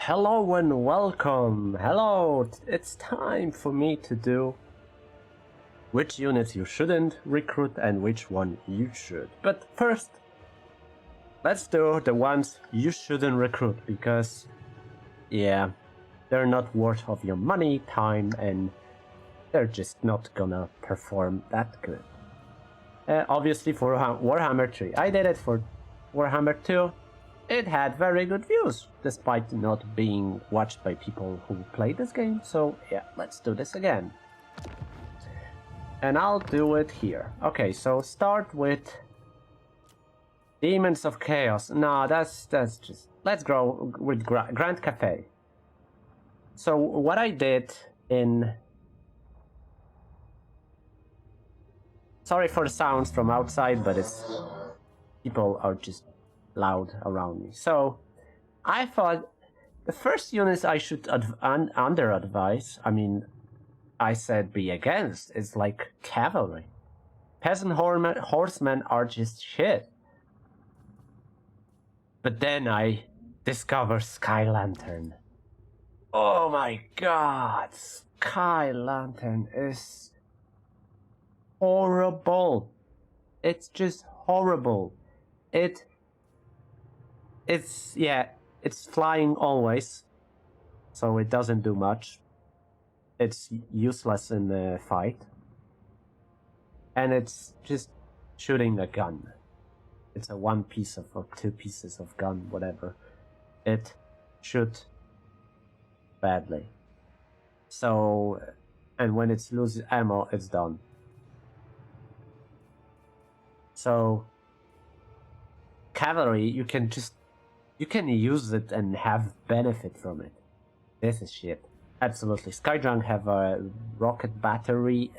Hello and welcome. Hello, it's time for me to do which units you shouldn't recruit and which one you should. But first, let's do the ones you shouldn't recruit because, yeah, they're not worth of your money, time, and they're just not gonna perform that good. Obviously for Warhammer 3. I did it for Warhammer 2. It had very good views, despite not being watched by people who play this game, so yeah, let's do this again. And I'll do it here. Okay, so start with Demons of Chaos. No, that's just... Let's go with Grand Cafe. So what I did in... Sorry for the sounds from outside, but it's... People are just loud around me. So I thought the first units I should under advise, I said be against, is like Cavalry. Peasant horsemen are just shit. But then I discover Sky Lantern. Oh my god, Sky Lantern is horrible. It's just horrible. It's flying always, so it doesn't do much. It's useless in the fight. And it's just shooting a gun. It's a one piece or two pieces of gun, whatever. It shoots badly. So, and when it loses ammo, it's done. So, Cavalry, you can use it and have benefit from it. This is shit. Absolutely. Skydrunk have a rocket battery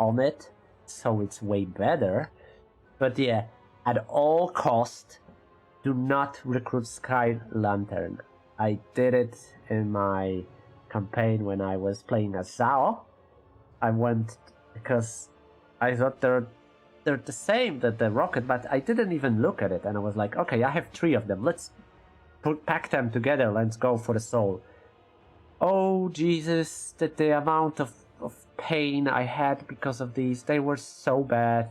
on it, so it's way better. But yeah, at all cost, do not recruit Sky Lantern. I did it in my campaign when I was playing as Zao. I went because I thought they're the same, that the rocket, but I didn't even look at it, and I was like, okay, I have 3 of them, let's pack them together, let's go for the soul. Oh Jesus, the amount of pain I had because of these, they were so bad.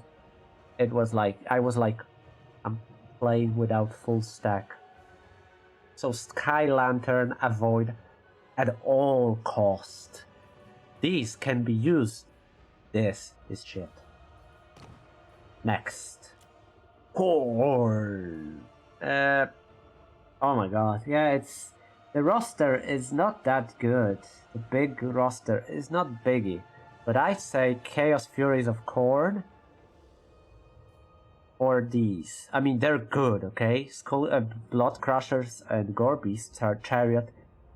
It was like, I was like, I'm playing without full stack. So Sky Lantern, avoid at all cost. These can be used. This is shit. Next. Horde. Oh my god. Yeah, the roster is not that good. The big roster is not biggie. But I say Chaos Furies of Khorne or these. I mean, they're good, okay? Blood Crushers and Gore Beasts Chariot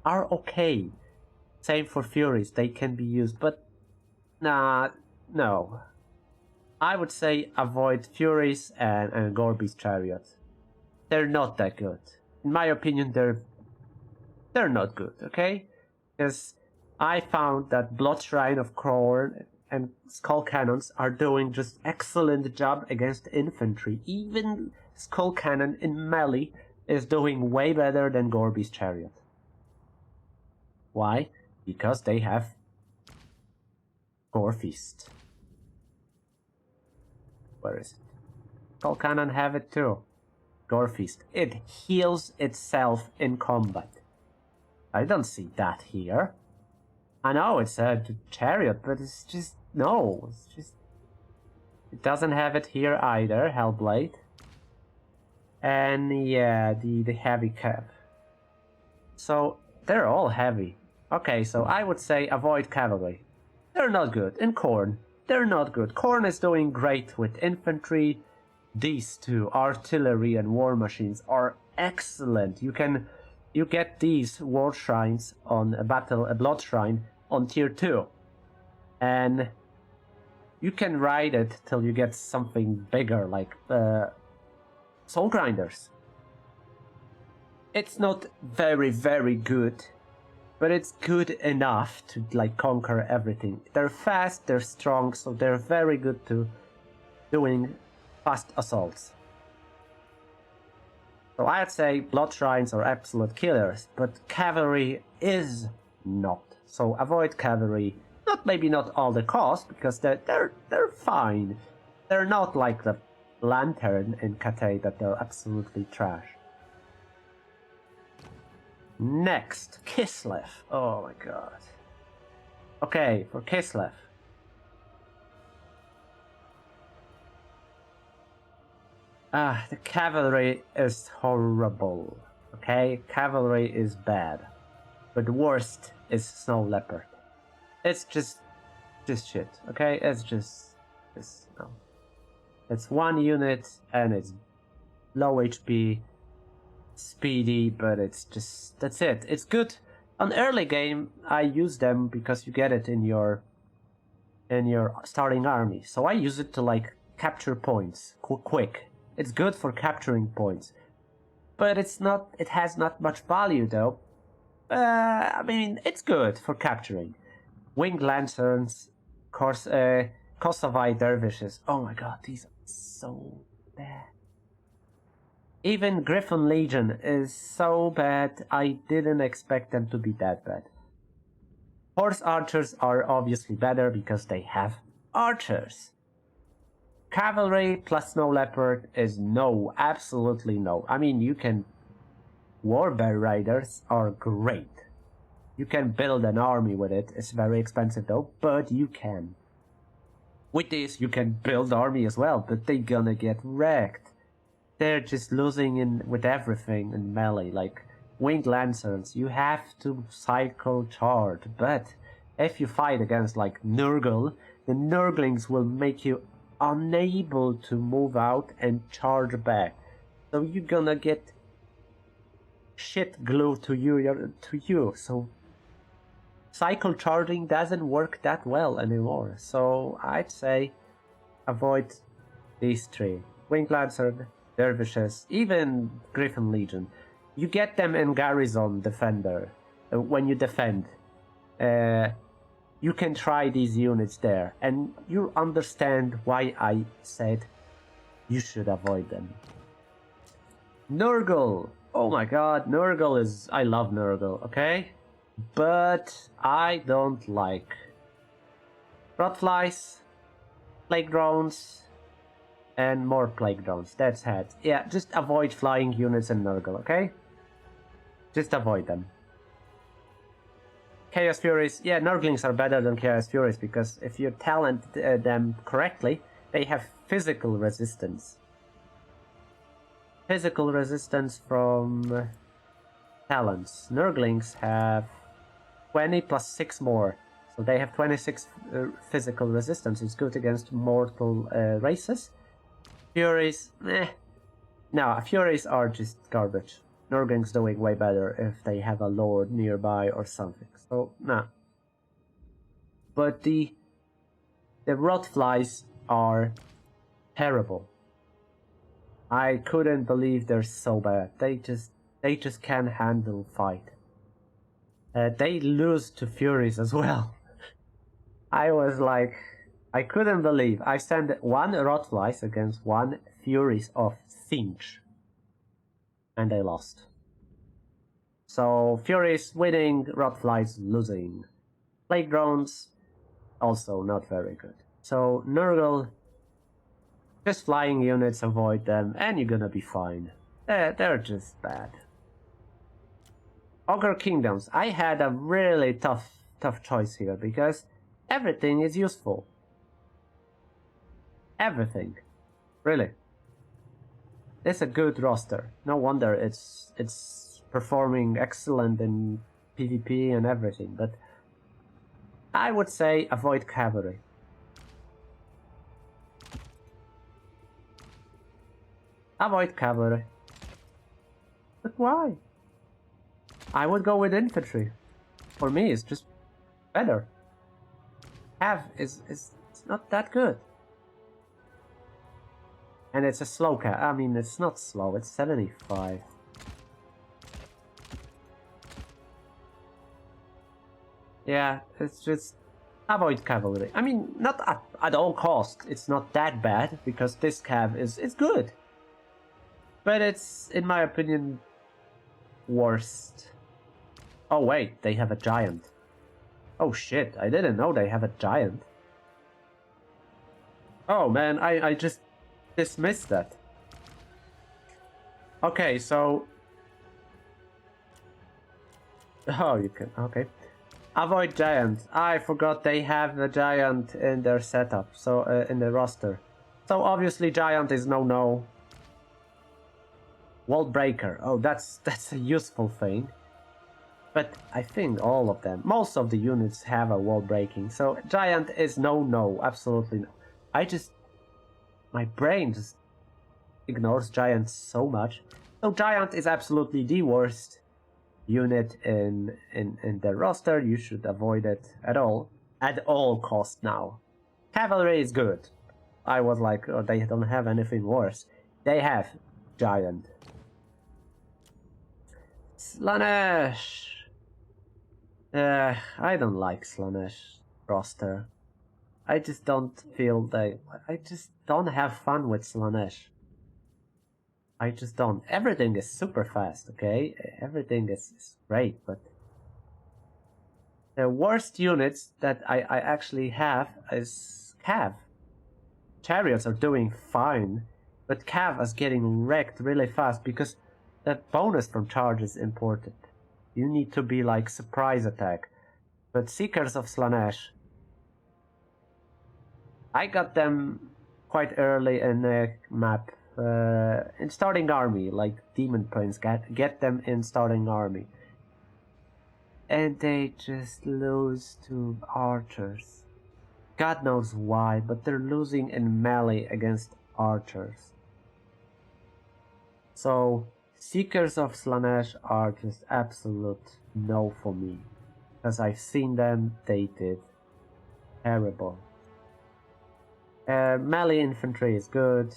are okay. Same for Furies, they can be used, but no. I would say avoid Furies and Gore Beast Chariot. They're not that good. In my opinion, they're not good, okay? Because I found that Blood Shrine of Khorne and Skull Cannons are doing just excellent job against infantry. Even Skull Cannon in melee is doing way better than Gore Beast Chariot. Why? Because they have Gore Feast. Where is it? Skull Cannon have it too. Gore Feast. It heals itself in combat. I don't see that here. I know it's a chariot, but it's just... No. It's just... It doesn't have it here either, Hellblade. And yeah, the heavy cap. So, they're all heavy. Okay, so I would say avoid Cavalry. They're not good. In Khorne, they're not good. Khorne is doing great with infantry. These two, artillery and war machines, are excellent. You get these war shrines on a blood shrine on tier 2. And you can ride it till you get something bigger, like soul grinders. It's not very, very good, but it's good enough to like conquer everything. They're fast, they're strong, so they're very good to doing fast assaults. So I'd say blood shrines are absolute killers, but cavalry is not. So avoid cavalry. Maybe not all the cost, because they're fine. They're not like the lantern in Kate that they're absolutely trash. Next, Kislev. Oh my god. Okay, for Kislev. The cavalry is horrible. Okay, cavalry is bad. But the worst is Snow Leopard. It's just shit. Okay, it's just no. It's one unit and it's low HP, speedy, but that's it. It's good. On early game, I use them because you get it in your starting army. So I use it to like capture points quick. It's good for capturing points, but it has not much value though. I mean, it's good for capturing. Winged Lancerns, Kosovai Dervishes. Oh my god, these are so bad. Even Griffin Legion is so bad, I didn't expect them to be that bad. Horse Archers are obviously better because they have archers. Cavalry plus Snow Leopard is no, absolutely no. I mean, Warbear Riders are great. You can build an army with it. It's very expensive though, but you can. With this, you can build army as well, but they're gonna get wrecked. They're just losing with everything in melee. Like Winged Lancers, you have to cycle charge, but if you fight against like Nurgle, the Nurglings will make you unable to move out and charge back. So you're gonna get shit glued to you. So cycle charging doesn't work that well anymore. So I'd say avoid these three. Winged Lancer, Dervishes, even Griffin Legion. You get them in Garrison Defender. When you defend, you can try these units there, and you understand why I said you should avoid them. Nurgle! Oh my god, Nurgle is... I love Nurgle, okay? But I don't like Rotflies, Plague Drones, and more Plague Drones. That's it. Yeah, just avoid flying units in Nurgle, okay? Just avoid them. Chaos Furies, yeah, Nurglings are better than Chaos Furies because if you talent them correctly, they have physical resistance. Physical resistance from talents. Nurglings have 20 plus 6 more, so they have 26 physical resistance. It's good against mortal races. Furies, no, Furies are just garbage. Nurglings doing way better if they have a lord nearby or something. So, nah. But the Rotflies are terrible. I couldn't believe they're so bad. They just can't handle fight. They lose to Furies as well. I was like, I couldn't believe. I sent one Rotflies against one Furies of Finch. And they lost. So Furies winning, Rotflies losing. Plague Drones, also not very good. So Nurgle, just flying units, avoid them, and you're gonna be fine. They're just bad. Ogre Kingdoms, I had a really tough choice here, because everything is useful. Everything. Really. It's a good roster. No wonder it's performing excellent in PvP and everything, but I would say avoid Cavalry. Avoid Cavalry. But why? I would go with Infantry. For me, it's just better. Is it's not that good. And it's a slow cat. I mean, it's not slow, it's 75. Yeah, it's just avoid Cavalry. I mean, not at all costs. It's not that bad because this cav is good. but it's, in my opinion, worst. Oh wait, they have a giant. Oh shit, I didn't know they have a giant. Oh man, I just dismissed that. Okay, so... Oh, you can... Okay. Avoid giant. I forgot they have the giant in their setup, so in the roster. So obviously giant is no. Wall breaker. Oh, that's a useful thing. But I think all of them, most of the units have a wall breaking. So giant is no, absolutely no. My brain just ignores giant so much. So giant is absolutely the worst unit in the roster. You should avoid it at all cost now. Cavalry is good. I was like, oh, they don't have anything worse. They have giant. Slanesh. I don't like Slanesh roster. I just don't feel I just don't have fun with Slanesh. I just don't. Everything is super fast, okay? Everything is great, but the worst units that I actually have is Cav. Chariots are doing fine, but Cav is getting wrecked really fast because that bonus from charge is important. You need to be like surprise attack. But Seekers of Slanesh, I got them quite early in the map. In starting army, like Demon Prince, get them in starting army. And they just lose to archers. God knows why, but they're losing in melee against archers. So, Seekers of Slanesh are just absolute no for me. Because I've seen them, they did terrible. Melee infantry is good.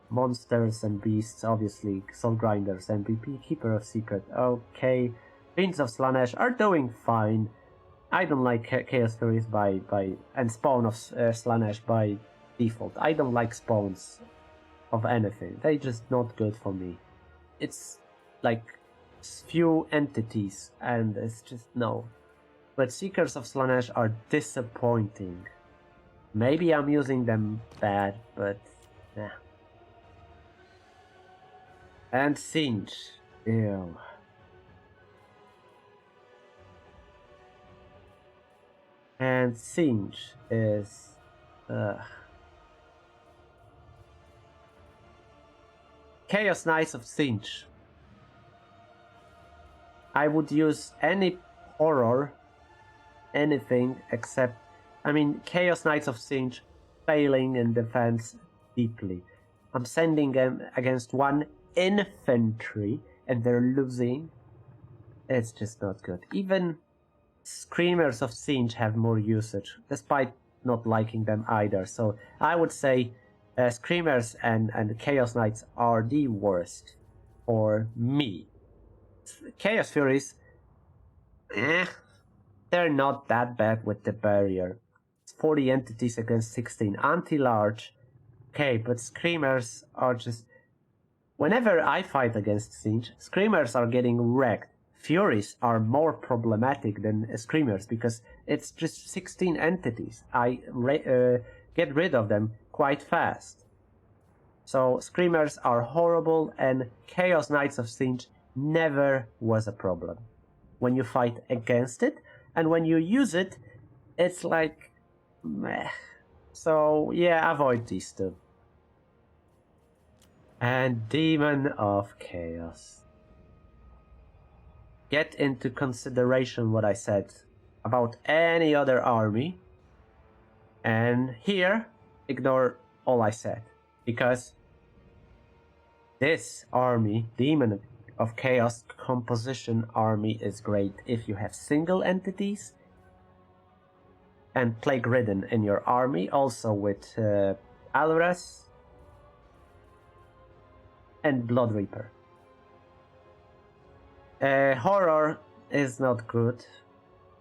Monsters and beasts, obviously. Soul Grinders, MVP, Keeper of Secret, okay. Fiends of Slanesh are doing fine. I don't like Chaos Furies and Spawn of Slanesh by default. I don't like spawns of anything. They just not good for me. It's like few entities and it's just no. But Seekers of Slanesh are disappointing. Maybe I'm using them bad, but yeah. And Singe. Ew. And Singe is... Chaos Knights of Singe. I would use any horror, anything except... I mean, Chaos Knights of Singe failing in defense deeply. I'm sending them against one infantry and they're losing. It's just not good. Even Screamers of Singe have more usage, despite not liking them either. So I would say Screamers and Chaos Knights are the worst for me. Chaos Furies, they're not that bad with the barrier. It's 40 entities against 16, anti-large. Okay, but Screamers are just... Whenever I fight against Singe, Screamers are getting wrecked. Furies are more problematic than Screamers because it's just 16 entities. I get rid of them quite fast. So Screamers are horrible and Chaos Knights of Singe never was a problem. When you fight against it and when you use it, it's like meh. So yeah, avoid these two. And Demon of Chaos. Get into consideration what I said about any other army. And here, ignore all I said. Because this army, Demon of Chaos composition army, is great if you have single entities and Plague Ridden in your army, also with Alvarez and Blood Reaper. Horror is not good.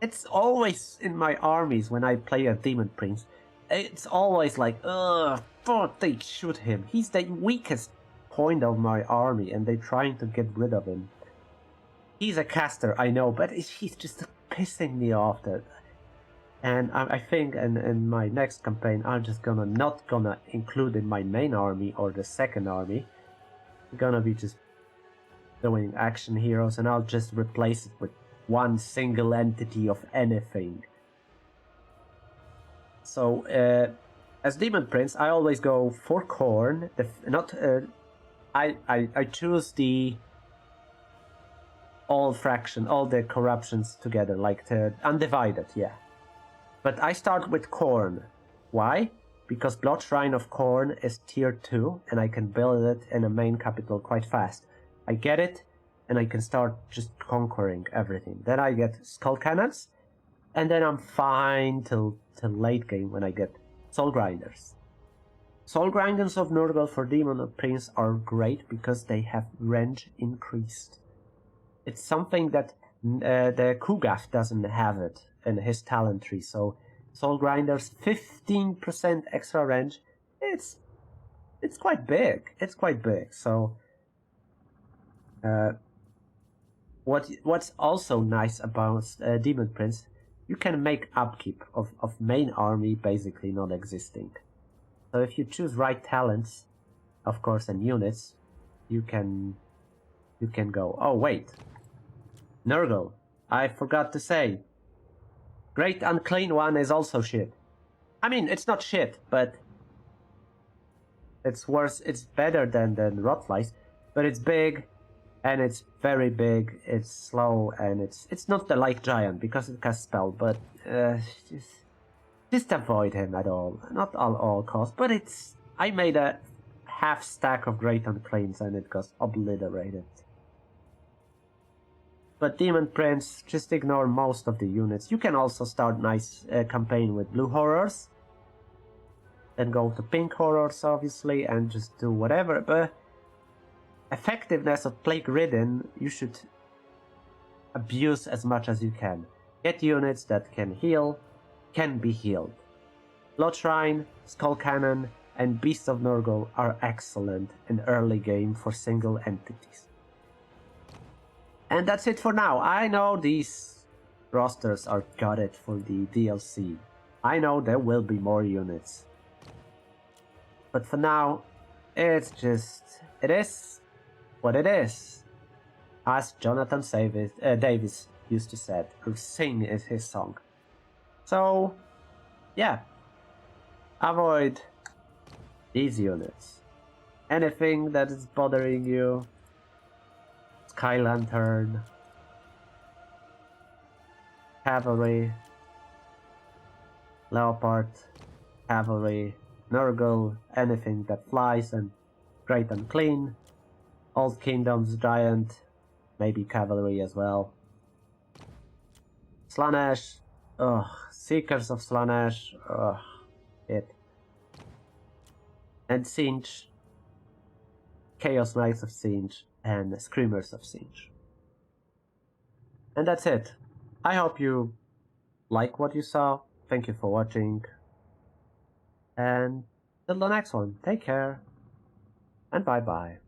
It's always in my armies when I play a Demon Prince. It's always like, fuck, they shoot him. He's the weakest point of my army, and they're trying to get rid of him. He's a caster, I know, but he's just pissing me off. And I think in my next campaign, I'm just not gonna include in my main army or the second army. I'm gonna be just doing action heroes, and I'll just replace it with one single entity of anything. So, as Demon Prince, I always go for Khorne. I choose the all the corruptions together, like the undivided, yeah. But I start with Khorne. Why? Because Blood Shrine of Khorne is tier 2, and I can build it in a main capital quite fast. I get it, and I can start just conquering everything. Then I get Skull Cannons, and then I'm fine till late game when I get Soul Grinders. Soul Grinders of Nurgle for Demon Prince are great because they have range increased. It's something that the Kugath doesn't have it in his talent tree, so Soul Grinders 15% extra range. It's quite big. It's quite big. So what's also nice about Demon Prince, you can make upkeep of main army basically non-existing. So if you choose right talents, of course, and units, you can go. Oh wait, Nurgle, I forgot to say. Great Unclean One is also shit. I mean, it's not shit, but it's worse. It's better than Rotflies, but it's big, and it's very big. It's slow, and it's not the Like Giant because it casts spell, but just avoid him at all. Not all costs, but I made a half stack of Great Uncleans, and it got obliterated. But Demon Prince, just ignore most of the units. You can also start nice campaign with blue horrors. Then go to pink horrors, obviously, and just do whatever. But effectiveness of Plague Ridden, you should abuse as much as you can. Get units that can heal, can be healed. Blood Shrine, Skull Cannon, and Beast of Nurgle are excellent in early game for single entities. And that's it for now. I know these rosters are gutted for the DLC. I know there will be more units. But for now, it is what it is. As Jonathan Davis used to say, sing is his song. So, yeah. Avoid these units. Anything that is bothering you, Sky Lantern, Cavalry, Leopard, Cavalry, Nurgle, anything that flies and Great Unclean, Old Kingdoms Giant, maybe Cavalry as well. Slaanesh, Seekers of Slaanesh, and Singe, Chaos Knights of Singe, and Screamers of Singe. And that's it. I hope you like what you saw. Thank you for watching. And till the next one, take care. And bye bye.